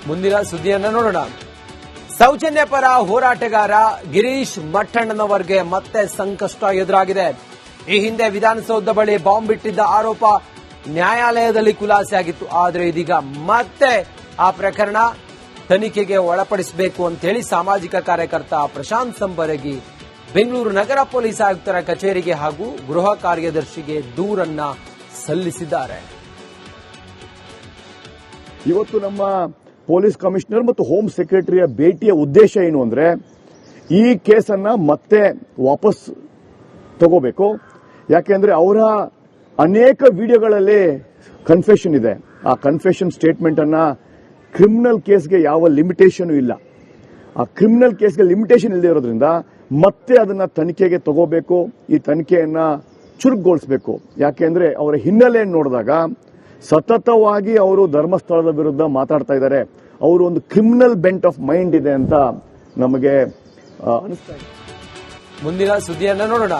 ಮುಂದಿನ ಸುದ್ದಿಯನ್ನ ನೋಡೋಣ. ಸೌಜನ್ಯ ಪರ ಹೋರಾಟಗಾರ ಗಿರೀಶ್ ಮಠಣ್ಣನವರಿಗೆ ಮತ್ತೆ ಸಂಕಷ್ಟ ಎದುರಾಗಿದೆ. ಈ ಹಿಂದೆ ವಿಧಾನಸೌಧ ಬಳಿ ಬಾಂಬ್ ಇಟ್ಟಿದ್ದ ಆರೋಪ ನ್ಯಾಯಾಲಯದಲ್ಲಿ ಖುಲಾಸೆಯಾಗಿತ್ತು. ಆದರೆ ಇದೀಗ ಮತ್ತೆ ಆ ಪ್ರಕರಣ ತನಿಖೆಗೆ ಒಳಪಡಿಸಬೇಕು ಅಂತೇಳಿ ಸಾಮಾಜಿಕ ಕಾರ್ಯಕರ್ತ ಪ್ರಶಾಂತ್ ಸಂಬರಗಿ ಬೆಂಗಳೂರು ನಗರ ಪೊಲೀಸ್ ಆಯುಕ್ತರ ಕಚೇರಿಗೆ ಹಾಗೂ ಗೃಹ ಕಾರ್ಯದರ್ಶಿಗೆ ದೂರನ್ನ ಸಲ್ಲಿಸಿದ್ದಾರೆ. ಇವತ್ತು ನಮ್ಮ ಪೊಲೀಸ್ ಕಮಿಷನರ್ ಮತ್ತು ಹೋಮ್ ಸೆಕ್ರೆಟರಿಯ ಭೇಟಿಯ ಉದ್ದೇಶ ಏನು ಅಂದ್ರೆ ಈ ಕೇಸನ್ನ ಮತ್ತೆ ವಾಪಸ್ ತಗೋಬೇಕು. ಯಾಕೆಂದ್ರೆ ಅವರ ಅನೇಕ ವಿಡಿಯೋಗಳಲ್ಲಿ ಕನ್ಫೆಷನ್ ಇದೆ. ಆ ಕನ್ಫೆಷನ್ ಸ್ಟೇಟ್ಮೆಂಟ್ ಅನ್ನ ಕ್ರಿಮಿನಲ್ ಕೇಸ್ಗೆ ಯಾವ ಲಿಮಿಟೇಷನ್ ಇಲ್ಲ. ಆ ಕ್ರಿಮಿನಲ್ ಕೇಸ್ಗೆ ಲಿಮಿಟೇಷನ್ ಇಲ್ಲದೆ ಇರೋದ್ರಿಂದ ಮತ್ತೆ ಅದನ್ನ ತನಿಖೆಗೆ ತಗೋಬೇಕು. ಈ ತನಿಖೆಯನ್ನ ಚುರುಕುಗೊಳಿಸಬೇಕು. ಯಾಕೆಂದ್ರೆ ಅವರ ಹಿನ್ನೆಲೆಯನ್ನು ನೋಡಿದಾಗ ಸತತವಾಗಿ ಅವರು ಧರ್ಮಸ್ಥಳದ ವಿರುದ್ಧ ಮಾತಾಡ್ತಾ ಇದ್ದಾರೆ. ಅವರು ಒಂದು ಕ್ರಿಮಿನಲ್ ಬೆಂಟ್ ಆಫ್ ಮೈಂಡ್ ಇದೆ ಅಂತ ನಮಗೆ ಅನಿಸ್ತಾ ಇದೆ. ಮುಂದಿನ ಸುದ್ದಿಯನ್ನ ನೋಡೋಣ.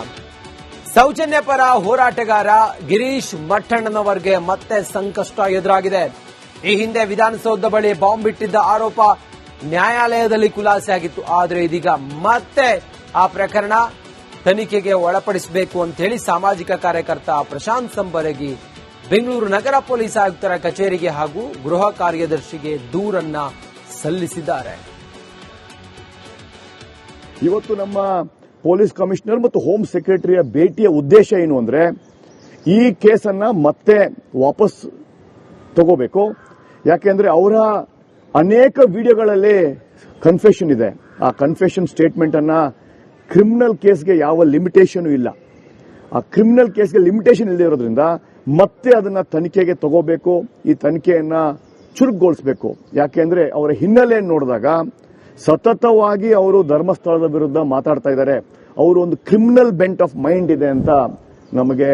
ಸೌಜನ್ಯ ಪರ ಹೋರಾಟಗಾರ ಗಿರೀಶ್ ಮಠಣ್ಣನವರಿಗೆ ಮತ್ತೆ ಸಂಕಷ್ಟ ಎದುರಾಗಿದೆ. ಈ ಹಿಂದೆ ವಿಧಾನಸೌಧ ಬಳಿ ಬಾಂಬ್ ಇಟ್ಟಿದ್ದ ಆರೋಪ ನ್ಯಾಯಾಲಯದಲ್ಲಿ ಖುಲಾಸೆಯಾಗಿತ್ತು. ಆದರೆ ಇದೀಗ ಮತ್ತೆ ಆ ಪ್ರಕರಣ ತನಿಖೆಗೆ ಒಳಪಡಿಸಬೇಕು ಅಂತೇಳಿ ಸಾಮಾಜಿಕ ಕಾರ್ಯಕರ್ತ ಪ್ರಶಾಂತ್ ಸಂಬರಗಿ ಬೆಂಗಳೂರು ನಗರ ಪೊಲೀಸ್ ಆಯುಕ್ತರ ಕಚೇರಿಗೆ ಹಾಗೂ ಗೃಹ ಕಾರ್ಯದರ್ಶಿಗೆ ದೂರನ್ನ ಸಲ್ಲಿಸಿದ್ದಾರೆ. ಇವತ್ತು ನಮ್ಮ ಪೊಲೀಸ್ ಕಮಿಷನರ್ ಮತ್ತು ಹೋಮ್ ಸೆಕ್ರೆಟರಿಯ ಭೇಟಿಯ ಉದ್ದೇಶ ಏನು ಅಂದ್ರೆ ಈ ಕೇಸನ್ನ ಮತ್ತೆ ವಾಪಸ್ ತಗೋಬೇಕು. ಯಾಕೆಂದ್ರೆ ಅವರ ಅನೇಕ ವಿಡಿಯೋಗಳಲ್ಲಿ ಕನ್ಫೆಷನ್ ಇದೆ. ಆ ಕನ್ಫೆಷನ್ ಸ್ಟೇಟ್ಮೆಂಟ್ ಅನ್ನ ಕ್ರಿಮಿನಲ್ ಕೇಸ್ಗೆ ಯಾವ ಲಿಮಿಟೇಷನ್ ಇಲ್ಲ. ಆ ಕ್ರಿಮಿನಲ್ ಕೇಸ್ಗೆ ಲಿಮಿಟೇಷನ್ ಇಲ್ಲದೆ ಇರೋದ್ರಿಂದ ಮತ್ತೆ ಅದನ್ನ ತನಿಖೆಗೆ ತಗೋಬೇಕು. ಈ ತನಿಖೆಯನ್ನ ಚುರುಕುಗೊಳಿಸಬೇಕು. ಯಾಕೆಂದ್ರೆ ಅವರ ಹಿನ್ನೆಲೆಯನ್ನು ನೋಡಿದಾಗ ಸತತವಾಗಿ ಅವರು ಧರ್ಮಸ್ಥಳದ ವಿರುದ್ಧ ಮಾತಾಡ್ತಾ ಇದ್ದಾರೆ. ಅವರು ಒಂದು ಕ್ರಿಮಿನಲ್ ಬೆಂಟ್ ಆಫ್ ಮೈಂಡ್ ಇದೆ ಅಂತ ನಮಗೆ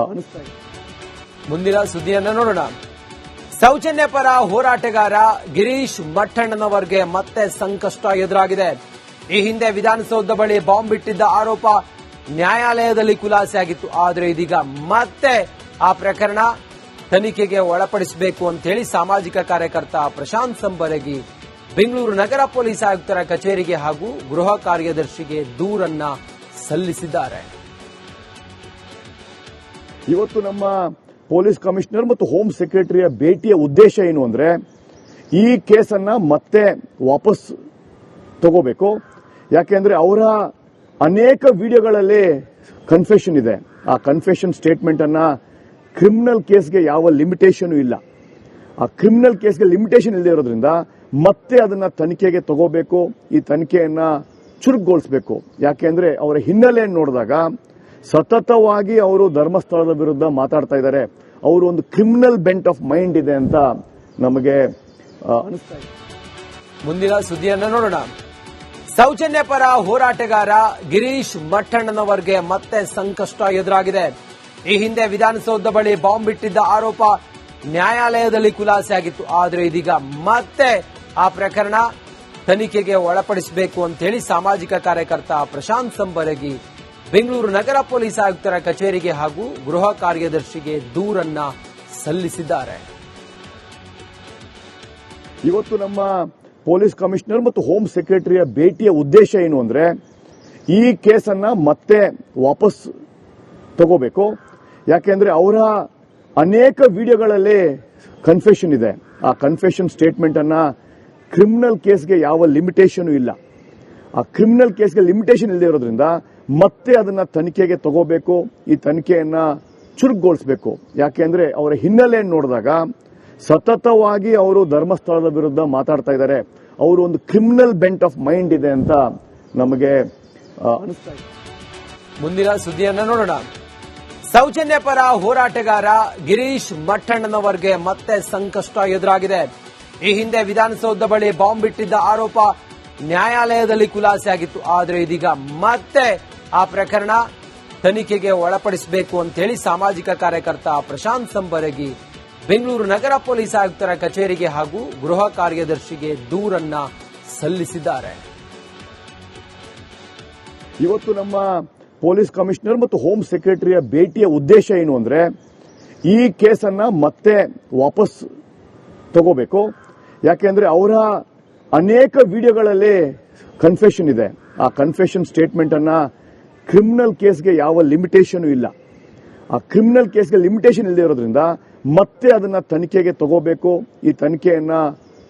ಅನಿಸ್ತಾ ಇದೆ. ಮುಂದಿನ ಸುದ್ದಿಯನ್ನ ನೋಡೋಣ. ಸೌಜನ್ಯ ಪರ ಹೋರಾಟಗಾರ ಗಿರೀಶ್ ಮಠಣ್ಣನವರಿಗೆ ಮತ್ತೆ ಸಂಕಷ್ಟ ಎದುರಾಗಿದೆ. ಈ ಹಿಂದೆ ವಿಧಾನಸೌಧ ಬಳಿ ಬಾಂಬ್ ಇಟ್ಟಿದ್ದ ಆರೋಪ ನ್ಯಾಯಾಲಯದಲ್ಲಿ ಖುಲಾಸೆಯಾಗಿತ್ತು. ಆದರೆ ಇದೀಗ ಮತ್ತೆ ಆ ಪ್ರಕರಣ ತನಿಖೆಗೆ ಒಳಪಡಿಸಬೇಕು ಅಂತೇಳಿ ಸಾಮಾಜಿಕ ಕಾರ್ಯಕರ್ತ ಪ್ರಶಾಂತ್ ಸಂಬರಗಿ ಬೆಂಗಳೂರು ನಗರ ಪೊಲೀಸ್ ಆಯುಕ್ತರ ಕಚೇರಿಗೆ ಹಾಗೂ ಗೃಹ ಕಾರ್ಯದರ್ಶಿಗೆ ದೂರನ್ನ ಸಲ್ಲಿಸಿದ್ದಾರೆ. ಇವತ್ತು ನಮ್ಮ ಪೊಲೀಸ್ ಕಮಿಷನರ್ ಮತ್ತು ಹೋಮ್ ಸೆಕ್ರೆಟರಿಯ ಭೇಟಿಯ ಉದ್ದೇಶ ಏನು ಅಂದ್ರೆ ಈ ಕೇಸನ್ನ ಮತ್ತೆ ವಾಪಸ್ ತಗೋಬೇಕು. ಯಾಕೆಂದ್ರೆ ಅವರ ಅನೇಕ ವಿಡಿಯೋಗಳಲ್ಲಿ ಕನ್ಫೆಷನ್ ಇದೆ. ಆ ಕನ್ಫೆಷನ್ ಸ್ಟೇಟ್ಮೆಂಟ್ ಅನ್ನ ಕ್ರಿಮಿನಲ್ ಕೇಸ್ಗೆ ಯಾವ ಲಿಮಿಟೇಷನ್ ಇಲ್ಲ. ಆ ಕ್ರಿಮಿನಲ್ ಕೇಸ್ಗೆ ಲಿಮಿಟೇಷನ್ ಇಲ್ಲದೆ ಇರೋದ್ರಿಂದ ಮತ್ತೆ ಅದನ್ನ ತನಿಖೆಗೆ ತಗೋಬೇಕು. ಈ ತನಿಖೆಯನ್ನ ಚುರುಕುಗೊಳಿಸಬೇಕು. ಯಾಕೆಂದ್ರೆ ಅವರ ಹಿನ್ನೆಲೆಯನ್ನು ನೋಡಿದಾಗ ಸತತವಾಗಿ ಅವರು ಧರ್ಮಸ್ಥಳದ ವಿರುದ್ಧ ಮಾತಾಡ್ತಾ ಇದ್ದಾರೆ. ಅವರು ಒಂದು ಕ್ರಿಮಿನಲ್ ಬೆಂಟ್ ಆಫ್ ಮೈಂಡ್ ಇದೆ ಅಂತ ನಮಗೆ ಅನಿಸ್ತಾ ಇದೆ. ಮುಂದಿನ ಸುದ್ದಿಯನ್ನ ನೋಡೋಣ. ಸೌಜನ್ಯ ಪರ ಹೋರಾಟಗಾರ ಗಿರೀಶ್ ಮಠಣ್ಣನವರಿಗೆ ಮತ್ತೆ ಸಂಕಷ್ಟ ಎದುರಾಗಿದೆ. ಈ ಹಿಂದೆ ವಿಧಾನಸೌಧ ಬಳಿ ಬಾಂಬ್ ಇಟ್ಟಿದ್ದ ಆರೋಪ ನ್ಯಾಯಾಲಯದಲ್ಲಿ ಖುಲಾಸೆಯಾಗಿತ್ತು. ಆದರೆ ಇದೀಗ ಮತ್ತೆ ಆ ಪ್ರಕರಣ ತನಿಖೆಗೆ ಒಳಪಡಿಸಬೇಕು ಅಂತೇಳಿ ಸಾಮಾಜಿಕ ಕಾರ್ಯಕರ್ತ ಪ್ರಶಾಂತ್ ಸಂಬರಗಿ ಬೆಂಗಳೂರು ನಗರ ಪೊಲೀಸ್ ಆಯುಕ್ತರ ಕಚೇರಿಗೆ ಹಾಗೂ ಗೃಹ ಕಾರ್ಯದರ್ಶಿಗೆ ದೂರನ್ನ ಸಲ್ಲಿಸಿದ್ದಾರೆ. ಇವತ್ತು ನಮ್ಮ ಪೊಲೀಸ್ ಕಮಿಷನರ್ ಮತ್ತು ಹೋಮ್ ಸೆಕ್ರೆಟರಿಯ ಭೇಟಿಯ ಉದ್ದೇಶ ಏನು ಅಂದ್ರೆ ಈ ಕೇಸನ್ನ ಮತ್ತೆ ವಾಪಸ್ ತಗೋಬೇಕು. ಯಾಕೆಂದ್ರೆ ಅವರ ಅನೇಕ ವಿಡಿಯೋಗಳಲ್ಲಿ ಕನ್ಫೆಷನ್ ಇದೆ. ಆ ಕನ್ಫೆಷನ್ ಸ್ಟೇಟ್ಮೆಂಟ್ ಅನ್ನ ಕ್ರಿಮಿನಲ್ ಕೇಸ್ಗೆ ಯಾವ ಲಿಮಿಟೇಷನ್ ಇಲ್ಲ. ಆ ಕ್ರಿಮಿನಲ್ ಕೇಸ್ಗೆ ಲಿಮಿಟೇಷನ್ ಇಲ್ಲದೆ ಇರೋದ್ರಿಂದ ಮತ್ತೆ ಅದನ್ನ ತನಿಖೆಗೆ ತಗೋಬೇಕು. ಈ ತನಿಖೆಯನ್ನ ಚುರುಕುಗೊಳಿಸಬೇಕು. ಯಾಕೆಂದ್ರೆ ಅವರ ಹಿನ್ನೆಲೆಯನ್ನು ನೋಡಿದಾಗ ಸತತವಾಗಿ ಅವರು ಧರ್ಮಸ್ಥಳದ ವಿರುದ್ಧ ಮಾತಾಡ್ತಾ ಇದ್ದಾರೆ. ಅವರು ಒಂದು ಕ್ರಿಮಿನಲ್ ಬೆಂಟ್ ಆಫ್ ಮೈಂಡ್ ಇದೆ ಅಂತ ನಮಗೆ ಅನಿಸ್ತಾ ಇದೆ. ಮುಂದಿನ ಸುದ್ದಿಯನ್ನ ನೋಡೋಣ. ಸೌಜನ್ಯ ಪರ ಹೋರಾಟಗಾರ ಗಿರೀಶ್ ಮಠಣ್ಣನವರಿಗೆ ಮತ್ತೆ ಸಂಕಷ್ಟ ಎದುರಾಗಿದೆ. ಈ ಹಿಂದೆ ವಿಧಾನಸೌಧ ಬಳಿ ಬಾಂಬ್ ಇಟ್ಟಿದ್ದ ಆರೋಪ ನ್ಯಾಯಾಲಯದಲ್ಲಿ ಖುಲಾಸೆಯಾಗಿತ್ತು. ಆದರೆ ಇದೀಗ ಮತ್ತೆ ಆ ಪ್ರಕರಣ ತನಿಖೆಗೆ ಒಳಪಡಿಸಬೇಕು ಅಂತೇಳಿ ಸಾಮಾಜಿಕ ಕಾರ್ಯಕರ್ತ ಪ್ರಶಾಂತ್ ಸಂಬರಗಿ ಬೆಂಗಳೂರು ನಗರ ಪೊಲೀಸ್ ಆಯುಕ್ತರ ಕಚೇರಿಗೆ ಹಾಗೂ ಗೃಹ ಕಾರ್ಯದರ್ಶಿಗೆ ದೂರನ್ನ ಸಲ್ಲಿಸಿದ್ದಾರೆ. ಇವತ್ತು ನಮ್ಮ ಪೊಲೀಸ್ ಕಮಿಷನರ್ ಮತ್ತು ಹೋಮ್ ಸೆಕ್ರೆಟರಿಯ ಭೇಟಿಯ ಉದ್ದೇಶ ಏನು ಅಂದ್ರೆ ಈ ಕೇಸನ್ನ ಮತ್ತೆ ವಾಪಸ್ ತಗೋಬೇಕು. ಯಾಕೆಂದ್ರೆ ಅವರ ಅನೇಕ ವಿಡಿಯೋಗಳಲ್ಲಿ ಕನ್ಫೆಷನ್ ಇದೆ. ಆ ಕನ್ಫೆಷನ್ ಸ್ಟೇಟ್ಮೆಂಟ್ ಅನ್ನ ಕ್ರಿಮಿನಲ್ ಕೇಸ್ಗೆ ಯಾವ ಲಿಮಿಟೇಷನ್ ಇಲ್ಲ. ಆ ಕ್ರಿಮಿನಲ್ ಕೇಸ್ಗೆ ಲಿಮಿಟೇಷನ್ ಇಲ್ಲದೆ ಇರೋದ್ರಿಂದ ಮತ್ತೆ ಅದನ್ನ ತನಿಖೆಗೆ ತಗೋಬೇಕು. ಈ ತನಿಖೆಯನ್ನ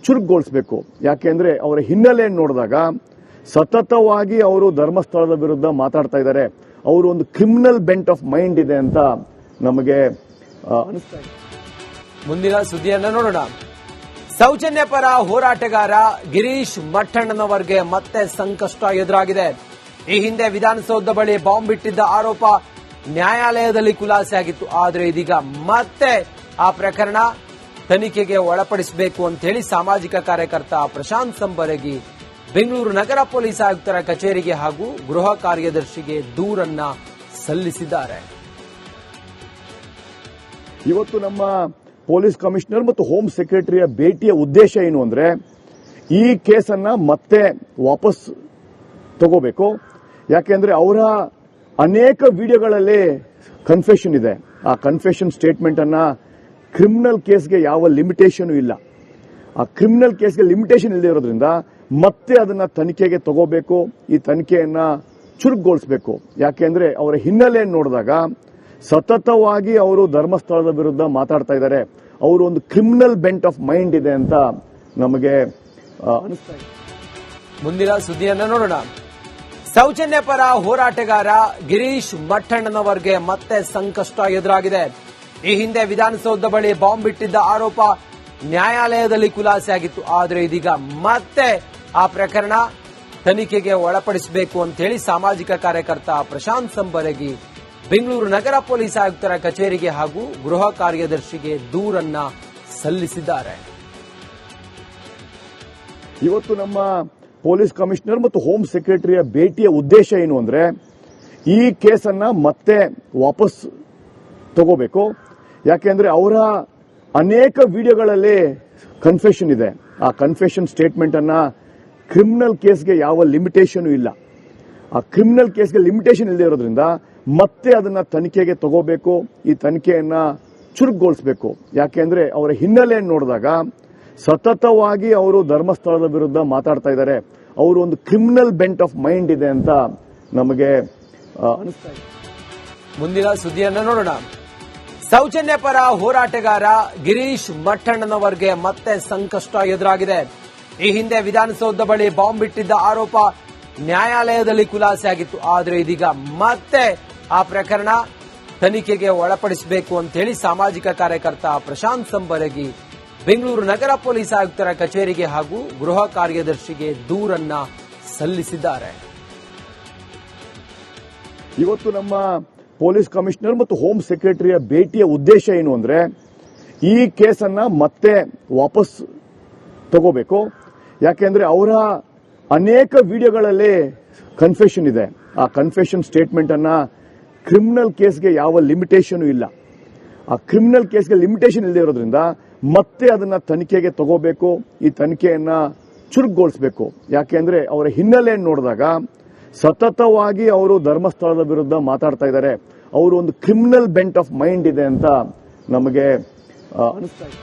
ಚುರುಕುಗೊಳಿಸಬೇಕು. ಯಾಕೆಂದ್ರೆ ಅವರ ಹಿನ್ನೆಲೆಯನ್ನು ನೋಡಿದಾಗ ಸತತವಾಗಿ ಅವರು ಧರ್ಮಸ್ಥಳದ ವಿರುದ್ಧ ಮಾತಾಡ್ತಾ ಇದ್ದಾರೆ. ಅವರು ಒಂದು ಕ್ರಿಮಿನಲ್ ಬೆಂಟ್ ಆಫ್ ಮೈಂಡ್ ಇದೆ ಅಂತ ನಮಗೆ ಅನಿಸ್ತಾ ಇದೆ. ಮುಂದಿನ ಸುದ್ದಿಯನ್ನ ನೋಡೋಣ. ಸೌಜನ್ಯ ಪರ ಹೋರಾಟಗಾರ ಗಿರೀಶ್ ಮಠಣ್ಣನವರಿಗೆ ಮತ್ತೆ ಸಂಕಷ್ಟ ಎದುರಾಗಿದೆ. ಈ ಹಿಂದೆ ವಿಧಾನಸೌಧ ಬಳಿ ಬಾಂಬ್ ಇಟ್ಟಿದ್ದ ಆರೋಪ ನ್ಯಾಯಾಲಯದಲ್ಲಿ ಖುಲಾಸೆಯಾಗಿತ್ತು. ಆದರೆ ಇದೀಗ ಮತ್ತೆ ಆ ಪ್ರಕರಣ ತನಿಖೆಗೆ ಒಳಪಡಿಸಬೇಕು ಅಂತ ಹೇಳಿ ಸಾಮಾಜಿಕ ಕಾರ್ಯಕರ್ತ ಪ್ರಶಾಂತ್ ಸಂಬರಗಿ ಬೆಂಗಳೂರು ನಗರ ಪೊಲೀಸ್ ಆಯುಕ್ತರ ಕಚೇರಿಗೆ ಹಾಗೂ ಗೃಹ ಕಾರ್ಯದರ್ಶಿಗೆ ದೂರನ್ನ ಸಲ್ಲಿಸಿದ್ದಾರೆ. ಇವತ್ತು ನಮ್ಮ ಪೊಲೀಸ್ ಕಮಿಷನರ್ ಮತ್ತು ಹೋಮ್ ಸೆಕ್ರೆಟರಿಯ ಭೇಟಿಯ ಉದ್ದೇಶ ಏನು ಅಂದ್ರೆ ಈ ಕೇಸನ್ನ ಮತ್ತೆ ವಾಪಸ್ ತಗೋಬೇಕು. ಯಾಕೆಂದ್ರೆ ಅವರ ಅನೇಕ ವಿಡಿಯೋಗಳಲ್ಲಿ ಕನ್ಫೆಷನ್ ಇದೆ. ಆ ಕನ್ಫೆಷನ್ ಸ್ಟೇಟ್ಮೆಂಟ್ ಅನ್ನ ಕ್ರಿಮಿನಲ್ ಕೇಸ್ಗೆ ಯಾವ ಲಿಮಿಟೇಷನ್ ಇಲ್ಲ. ಆ ಕ್ರಿಮಿನಲ್ ಕೇಸ್ಗೆ ಲಿಮಿಟೇಷನ್ ಇಲ್ಲದೆ ಇರೋದ್ರಿಂದ ಮತ್ತೆ ಅದನ್ನ ತನಿಖೆಗೆ ತಗೋಬೇಕು. ಈ ತನಿಖೆಯನ್ನ ಚುರುಕುಗೊಳಿಸಬೇಕು. ಯಾಕೆಂದ್ರೆ ಅವರ ಹಿನ್ನೆಲೆಯನ್ನು ನೋಡಿದಾಗ ಸತತವಾಗಿ ಅವರು ಧರ್ಮಸ್ಥಳದ ವಿರುದ್ಧ ಮಾತಾಡ್ತಾ ಇದ್ದಾರೆ. ಅವರು ಒಂದು ಕ್ರಿಮಿನಲ್ ಬೆಂಟ್ ಆಫ್ ಮೈಂಡ್ ಇದೆ ಅಂತ ನಮಗೆ ಅನಿಸ್ತಾ ಇದೆ. ಮುಂದಿನ ಸುದ್ದಿಯನ್ನ ನೋಡೋಣ. ಸೌಜನ್ಯ ಪರ ಹೋರಾಟಗಾರ ಗಿರೀಶ್ ಮಠಣ್ಣನವರಿಗೆ ಮತ್ತೆ ಸಂಕಷ್ಟ ಎದುರಾಗಿದೆ. ಈ ಹಿಂದೆ ವಿಧಾನಸೌಧ ಬಳಿ ಬಾಂಬ್ ಇಟ್ಟಿದ್ದ ಆರೋಪ ನ್ಯಾಯಾಲಯದಲ್ಲಿ ಖುಲಾಸೆಯಾಗಿತ್ತು. ಆದರೆ ಇದೀಗ ಮತ್ತೆ ಆ ಪ್ರಕರಣ ತನಿಖೆಗೆ ಒಳಪಡಿಸಬೇಕು ಅಂತ ಹೇಳಿ ಸಾಮಾಜಿಕ ಕಾರ್ಯಕರ್ತ ಪ್ರಶಾಂತ್ ಸಂಬರಗಿ ಬೆಂಗಳೂರು ನಗರ ಪೊಲೀಸ್ ಆಯುಕ್ತರ ಕಚೇರಿಗೆ ಹಾಗೂ ಗೃಹ ಕಾರ್ಯದರ್ಶಿಗೆ ದೂರನ್ನ ಸಲ್ಲಿಸಿದ್ದಾರೆ. ಇವತ್ತು ನಮ್ಮ ಪೊಲೀಸ್ ಕಮಿಷನರ್ ಮತ್ತು ಹೋಮ್ ಸೆಕ್ರೆಟರಿಯ ಭೇಟಿಯ ಉದ್ದೇಶ ಏನು ಅಂದ್ರೆ ಈ ಕೇಸನ್ನ ಮತ್ತೆ ವಾಪಸ್ ತಗೋಬೇಕು. ಯಾಕೆಂದ್ರೆ ಅವರ ಅನೇಕ ವಿಡಿಯೋಗಳಲ್ಲಿ ಕನ್ಫೆಷನ್ ಇದೆ. ಆ ಕನ್ಫೆಷನ್ ಸ್ಟೇಟ್ಮೆಂಟ್ ಅನ್ನ ಕ್ರಿಮಿನಲ್ ಕೇಸ್ಗೆ ಯಾವ ಲಿಮಿಟೇಷನ್ ಇಲ್ಲ. ಆ ಕ್ರಿಮಿನಲ್ ಕೇಸ್ಗೆ ಲಿಮಿಟೇಷನ್ ಇಲ್ಲದೆ ಇರೋದ್ರಿಂದ ಮತ್ತೆ ಅದನ್ನ ತನಿಖೆಗೆ ತಗೋಬೇಕು. ಈ ತನಿಖೆಯನ್ನ ಚುರುಕುಗೊಳಿಸಬೇಕು. ಯಾಕೆಂದ್ರೆ ಅವರ ಹಿನ್ನೆಲೆಯನ್ನು ನೋಡಿದಾಗ ಸತತವಾಗಿ ಅವರು ಧರ್ಮಸ್ಥಳದ ವಿರುದ್ಧ ಮಾತಾಡ್ತಾ ಇದ್ದಾರೆ. ಅವರು ಒಂದು ಕ್ರಿಮಿನಲ್ ಬೆಂಟ್ ಆಫ್ ಮೈಂಡ್ ಇದೆ ಅಂತ ನಮಗೆ ಅನಿಸ್ತಾ ಇದೆ. ಮುಂದಿನ ಸುದ್ದಿಯನ್ನ ನೋಡೋಣ. ಸೌಜನ್ಯ ಪರ ಹೋರಾಟಗಾರ ಗಿರೀಶ್ ಮಠಣ್ಣನವರಿಗೆ ಮತ್ತೆ ಸಂಕಷ್ಟ ಎದುರಾಗಿದೆ. ಈ ಹಿಂದೆ ವಿಧಾನಸೌಧ ಬಳಿ ಬಾಂಬ್ ಇಟ್ಟಿದ್ದ ಆರೋಪ ನ್ಯಾಯಾಲಯದಲ್ಲಿ ಖುಲಾಸೆಯಾಗಿತ್ತು. ಆದರೆ ಇದೀಗ ಮತ್ತೆ ಆ ಪ್ರಕರಣ ತನಿಖೆಗೆ ಒಳಪಡಿಸಬೇಕು ಅಂತ ಹೇಳಿ ಸಾಮಾಜಿಕ ಕಾರ್ಯಕರ್ತ ಪ್ರಶಾಂತ್ ಸಂಬರಗಿ ಬೆಂಗಳೂರು ನಗರ ಪೊಲೀಸ್ ಆಯುಕ್ತರ ಕಚೇರಿಗೆ ಹಾಗೂ ಗೃಹ ಕಾರ್ಯದರ್ಶಿಗೆ ದೂರನ್ನ ಸಲ್ಲಿಸಿದ್ದಾರೆ. ಇವತ್ತು ನಮ್ಮ ಪೊಲೀಸ್ ಕಮಿಷನರ್ ಮತ್ತು ಹೋಮ್ ಸೆಕ್ರೆಟರಿಯ ಭೇಟಿಯ ಉದ್ದೇಶ ಏನು ಅಂದ್ರೆ ಈ ಕೇಸನ್ನ ಮತ್ತೆ ವಾಪಸ್ ತಗೋಬೇಕು. ಯಾಕೆಂದ್ರೆ ಅವರ ಅನೇಕ ವಿಡಿಯೋಗಳಲ್ಲಿ ಕನ್ಫೆಷನ್ ಇದೆ. ಆ ಕನ್ಫೆಷನ್ ಸ್ಟೇಟ್ಮೆಂಟ್ ಅನ್ನ ಕ್ರಿಮಿನಲ್ ಕೇಸ್ಗೆ ಯಾವ ಲಿಮಿಟೇಷನ್ ಇಲ್ಲ. ಆ ಕ್ರಿಮಿನಲ್ ಕೇಸ್ಗೆ ಲಿಮಿಟೇಷನ್ ಇಲ್ಲದೆ ಇರೋದ್ರಿಂದ ಮತ್ತೆ ಅದನ್ನ ತನಿಖೆಗೆ ತಗೋಬೇಕು. ಈ ತನಿಖೆಯನ್ನ ಚುರುಕುಗೊಳಿಸಬೇಕು. ಯಾಕೆಂದ್ರೆ ಅವರ ಹಿನ್ನೆಲೆಯನ್ನು ನೋಡಿದಾಗ ಸತತವಾಗಿ ಅವರು ಧರ್ಮಸ್ಥಳದ ವಿರುದ್ಧ ಮಾತಾಡ್ತಾ ಇದ್ದಾರೆ. ಅವರು ಒಂದು ಕ್ರಿಮಿನಲ್ ಬೆಂಟ್ ಆಫ್ ಮೈಂಡ್ ಇದೆ ಅಂತ ನಮಗೆ ಅನಿಸ್ತಾ ಇದೆ.